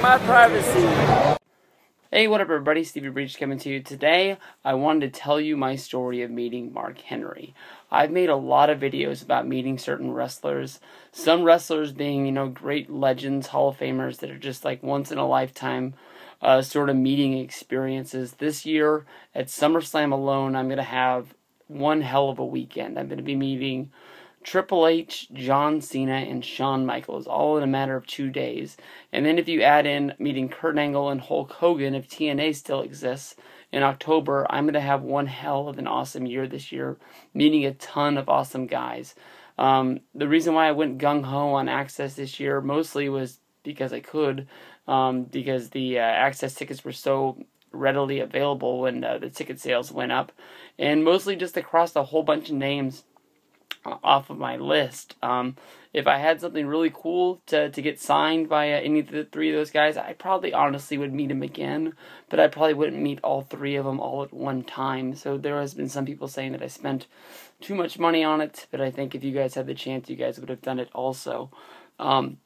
my privacy. Hey, what up everybody, Stevie Breach coming to you today. I wanted to tell you my story of meeting Mark Henry. I've made a lot of videos about meeting certain wrestlers. Some wrestlers being, great legends, Hall of Famers that are just like once in a lifetime sort of meeting experiences. This year at SummerSlam alone, I'm going to have one hell of a weekend. I'm going to be meeting Triple H, John Cena, and Shawn Michaels, all in a matter of 2 days. And then if you add in meeting Kurt Angle and Hulk Hogan, if TNA still exists, in October, I'm going to have one hell of an awesome year this year, meeting a ton of awesome guys. The reason why I went gung-ho on Access this year mostly was because I could, because the Access tickets were so readily available when the ticket sales went up, and mostly just across a whole bunch of names off of my list. If I had something really cool to get signed by any of the three of those guys, I probably honestly would meet them again, but I probably wouldn't meet all three of them all at one time. So there has been some people saying that I spent too much money on it, but I think if you guys had the chance, you guys would have done it also. With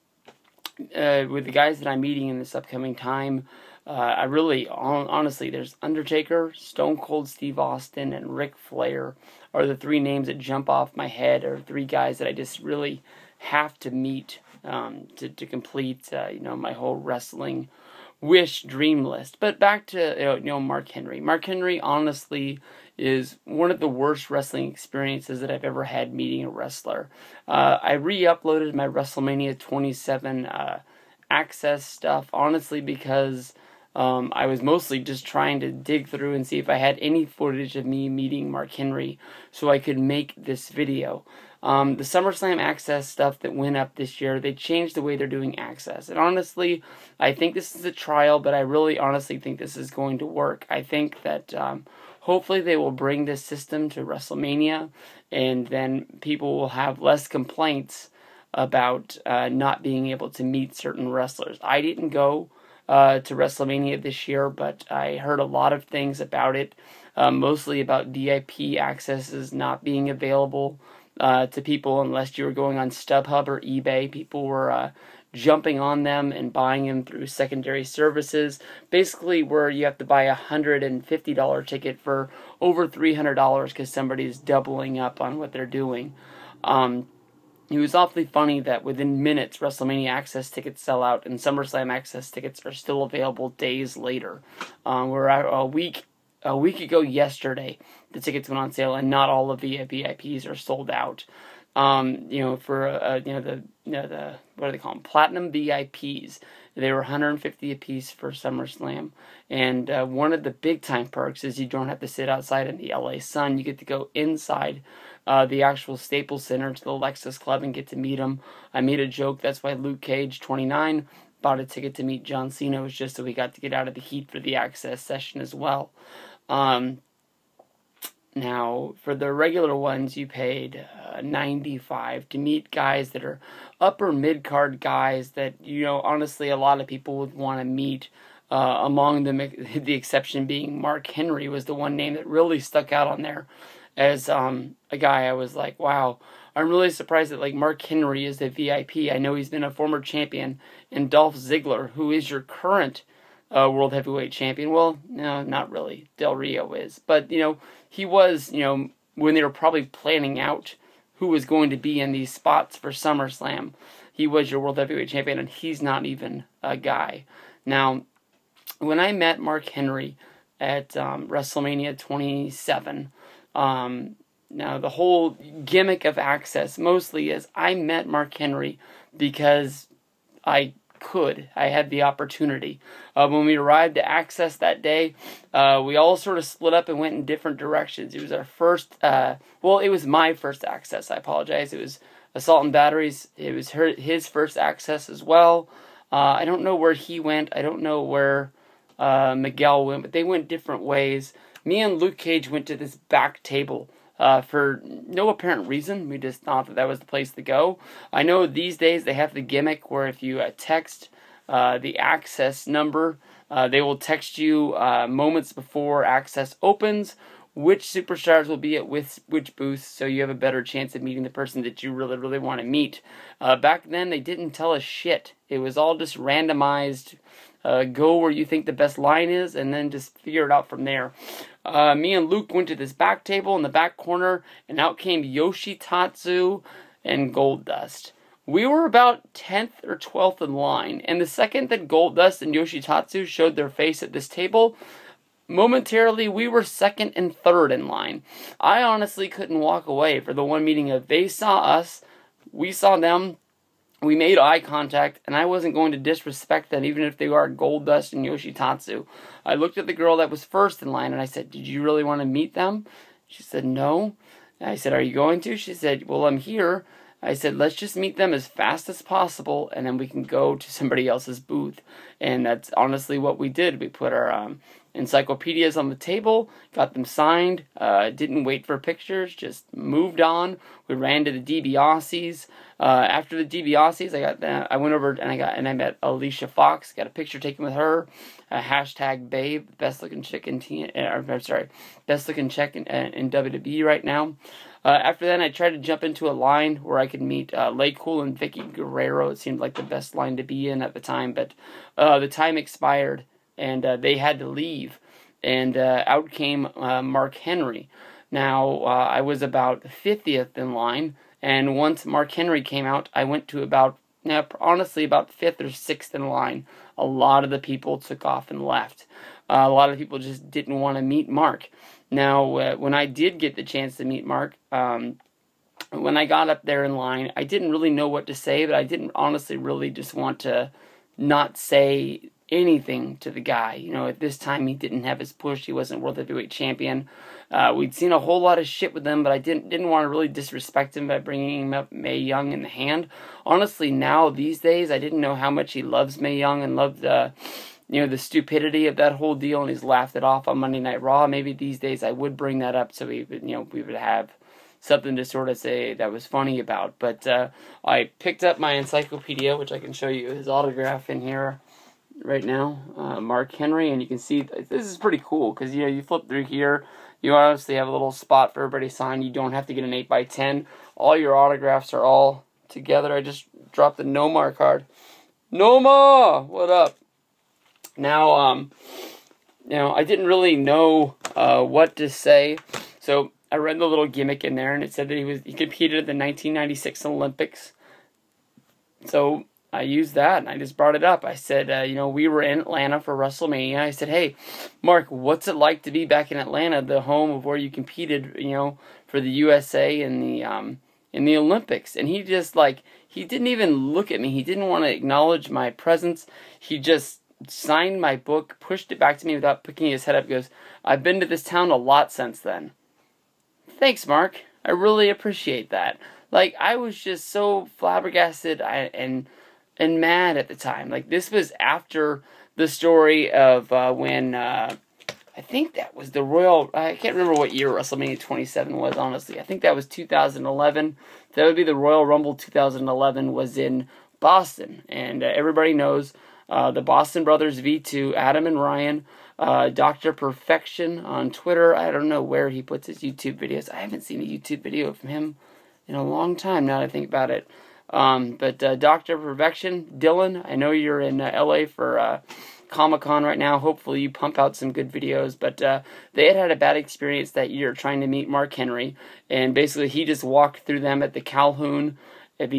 the guys that I'm meeting in this upcoming time, I really, honestly, there's Undertaker, Stone Cold Steve Austin, and Ric Flair are the three names that jump off my head, or three guys that I just really have to meet to complete, my whole wrestling wish dream list. But back to, Mark Henry. Mark Henry, honestly, is one of the worst wrestling experiences that I've ever had meeting a wrestler. I re-uploaded my WrestleMania 27 Access stuff, honestly, because I was mostly just trying to dig through and see if I had any footage of me meeting Mark Henry so I could make this video. The SummerSlam Access stuff that went up this year, they changed the way they're doing Access. And honestly, I think this is a trial, but I really honestly think this is going to work. I think that hopefully they will bring this system to WrestleMania, and then people will have less complaints about not being able to meet certain wrestlers. I didn't go to WrestleMania this year, but I heard a lot of things about it, mostly about VIP accesses not being available to people unless you were going on StubHub or eBay. People were jumping on them and buying them through secondary services, basically where you have to buy a $150 ticket for over $300 because somebody's doubling up on what they're doing. It was awfully funny that within minutes, WrestleMania Access tickets sell out, and SummerSlam Access tickets are still available days later. We're a week ago yesterday, the tickets went on sale, and not all of the VIPs are sold out. For the what do they call them? Platinum VIPs. They were $150 a piece for SummerSlam, and one of the big time perks is you don't have to sit outside in the LA sun. You get to go inside the actual Staples Center to the Lexus Club and get to meet them. I made a joke, that's why Luke Cage, 29, bought a ticket to meet John Cena. It was just so we got to get out of the heat for the Access session as well. Now, for the regular ones, you paid $95 to meet guys that are upper mid-card guys that, honestly, a lot of people would want to meet. Among them, the exception being Mark Henry was the one name that really stuck out on there as a guy. I was like, wow, I'm really surprised that Mark Henry is a VIP. I know he's been a former champion, and Dolph Ziggler, who is your current World Heavyweight Champion. Well, no, not really. Del Rio is. But, he was, when they were probably planning out who was going to be in these spots for SummerSlam, he was your World Heavyweight Champion, and he's not even a guy. Now, when I met Mark Henry at WrestleMania 27, now the whole gimmick of Access mostly is I met Mark Henry because I had the opportunity. When we arrived to Access that day, we all sort of split up and went in different directions. It was our first, it was my first Access, I apologize. It was Assault and Batteries. It was his first Access as well. I don't know where he went. I don't know where Miguel went, but they went different ways. Me and Luke Cage went to this back table for no apparent reason. We just thought that was the place to go. I know these days they have the gimmick where if you text the Access number, they will text you moments before Access opens which superstars will be at which booths, so you have a better chance of meeting the person that you really, really want to meet. Back then, they didn't tell us shit. It was all just randomized Go where you think the best line is, and then just figure it out from there. Me and Luke went to this back table in the back corner, and out came Yoshitatsu and Goldust. We were about 10th or 12th in line, and the second that Goldust and Yoshitatsu showed their face at this table, momentarily we were second and third in line. I honestly couldn't walk away for the one meeting of they saw us, we saw them, we made eye contact, and I wasn't going to disrespect them even if they are Goldust and Yoshitatsu. I looked at the girl that was first in line and I said, "Did you really want to meet them?" She said, "No." And I said, "Are you going to?" She said, "Well, I'm here." I said, "Let's just meet them as fast as possible, and then we can go to somebody else's booth." And that's honestly what we did. We put our encyclopedias on the table, got them signed, didn't wait for pictures, just moved on. We ran to the DiBiase's. After the DiBiase's, I went over and I met Alicia Fox. Got a picture taken with her. Hashtag babe, best looking chick in best looking chick in WWE right now. After that, I tried to jump into a line where I could meet LayCool and Vicky Guerrero. It seemed like the best line to be in at the time, but the time expired, and they had to leave. And out came Mark Henry. Now, I was about 50th in line, and once Mark Henry came out, I went to honestly about 5th or 6th in line. A lot of the people took off and left. A lot of people just didn't want to meet Mark. Now, when I did get the chance to meet Mark, when I got up there in line, I didn't really know what to say, but I didn't honestly really just want to not say anything to the guy. You know, at this time, he didn't have his push. He wasn't World Heavyweight Champion. We'd seen a whole lot of shit with him, but I didn't want to really disrespect him by bringing him up Mae Young in the hand. Honestly, now, these days, I didn't know how much he loves Mae Young and loved the stupidity of that whole deal, and he's laughed it off on Monday Night Raw. Maybe these days I would bring that up so we would have something to sort of say that was funny about. But I picked up my encyclopedia, which I can show you his autograph in here right now, Mark Henry, and you can see this is pretty cool because you flip through here, you obviously have a little spot for everybody to sign. You don't have to get an 8x10. All your autographs are all together. I just dropped the Nomar card. Noma, what up? Now, I didn't really know what to say, so I read the little gimmick in there, and it said that he competed at the 1996 Olympics. So I used that, and I just brought it up. I said, we were in Atlanta for WrestleMania. I said, "Hey, Mark, what's it like to be back in Atlanta, the home of where you competed, for the USA in the Olympics?" And he just he didn't even look at me. He didn't want to acknowledge my presence. He just signed my book, pushed it back to me without picking his head up, goes, "I've been to this town a lot since then." Thanks, Mark. I really appreciate that. I was just so flabbergasted and mad at the time. This was after the story of when, I think that was the I can't remember what year WrestleMania 27 was, honestly. I think that was 2011. That would be the Royal Rumble 2011 was in Boston. And everybody knows the Boston Brothers V2, Adam and Ryan, Dr. Perfection on Twitter. I don't know where he puts his YouTube videos. I haven't seen a YouTube video from him in a long time now that I think about it. But Dr. Perfection, Dylan, I know you're in LA for Comic-Con right now. Hopefully you pump out some good videos. But they had a bad experience that year trying to meet Mark Henry. And basically he just walked through them at the Calhoun, at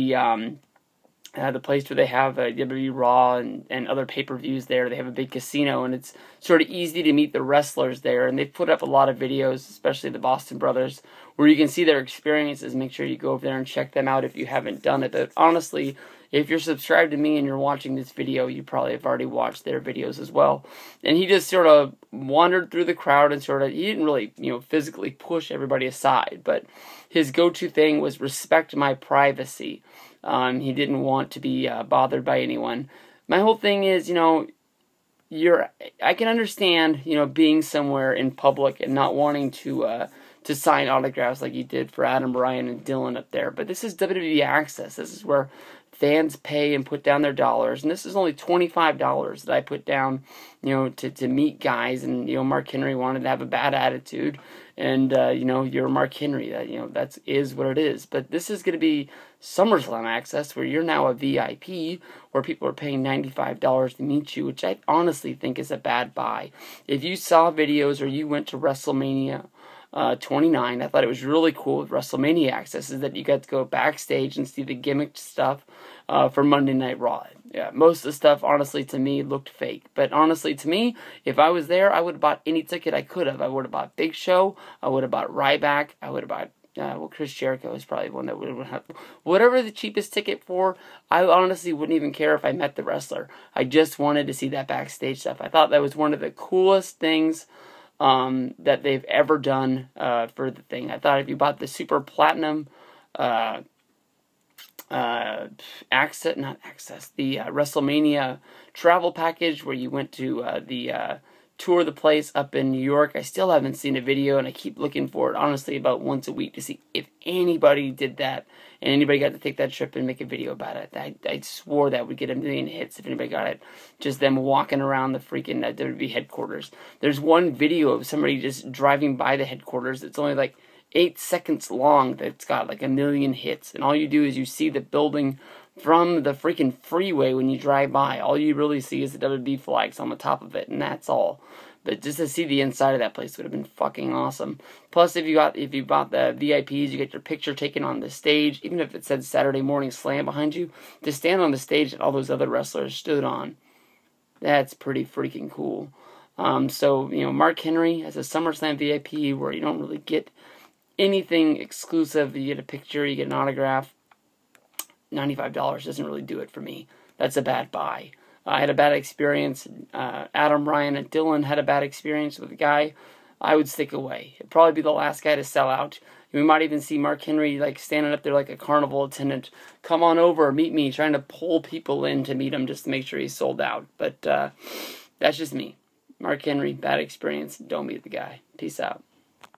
the place where they have WWE Raw and other pay-per-views there. They have a big casino, and it's sort of easy to meet the wrestlers there. And they've put up a lot of videos, especially the Boston Brothers, where you can see their experiences. Make sure you go over there and check them out if you haven't done it. But honestly, if you're subscribed to me and you're watching this video, you probably have already watched their videos as well. And he just sort of wandered through the crowd and he didn't really, physically push everybody aside. But his go-to thing was respect my privacy. He didn't want to be bothered by anyone. My whole thing is, I can understand, being somewhere in public and not wanting to sign autographs like he did for Adam Ryan and Dylan up there. But this is WWE Access. This is where fans pay and put down their dollars. And this is only $25 that I put down, to meet guys. And, Mark Henry wanted to have a bad attitude. and you know, you're Mark Henry. That, you know, that's is what it is. But this is going to be SummerSlam access, where you're now a VIP, where people are paying $95 to meet you, which I honestly think is a bad buy. If you saw videos or you went to WrestleMania 29, I thought it was really cool with WrestleMania access is that you got to go backstage and see the gimmicked stuff for Monday Night Raw. Yeah, most of the stuff, honestly, to me, looked fake. But honestly, to me, if I was there, I would have bought any ticket I could have. I would have bought Big Show. I would have bought Ryback. I would have bought, well, Chris Jericho is probably one that would have. Whatever the cheapest ticket for, I honestly wouldn't even care if I met the wrestler. I just wanted to see that backstage stuff. I thought that was one of the coolest things that they've ever done for the thing. I thought if you bought the Super Platinum the WrestleMania travel package where you went to the tour of the place up in New York. I still haven't seen a video, and I keep looking for it, honestly, about once a week to see if anybody did that and anybody got to take that trip and make a video about it. I swore that would get 1 million hits if anybody got it. Just them walking around the freaking WWE headquarters. There's one video of somebody just driving by the headquarters. It's only like 8 seconds long that's got like 1 million hits. And all you do is you see the building from the freaking freeway when you drive by. All you really see is the WWE flags on the top of it, and that's all. But just to see the inside of that place would have been fucking awesome. Plus, if you bought the VIPs, you get your picture taken on the stage, even if it said Saturday Morning Slam behind you, to stand on the stage that all those other wrestlers stood on. That's pretty freaking cool. So, you know, Mark Henry as a SummerSlam VIP, where you don't really get anything exclusive. You get a picture, you get an autograph. $95 doesn't really do it for me. That's a bad buy. I had a bad experience. Adam, Ryan, and Dylan had a bad experience with the guy. I would stick away. It'd probably be the last guy to sell out. We might even see Mark Henry like standing up there like a carnival attendant. Come on over, meet me, trying to pull people in to meet him just to make sure he's sold out. But that's just me. Mark Henry, bad experience. Don't meet the guy. Peace out.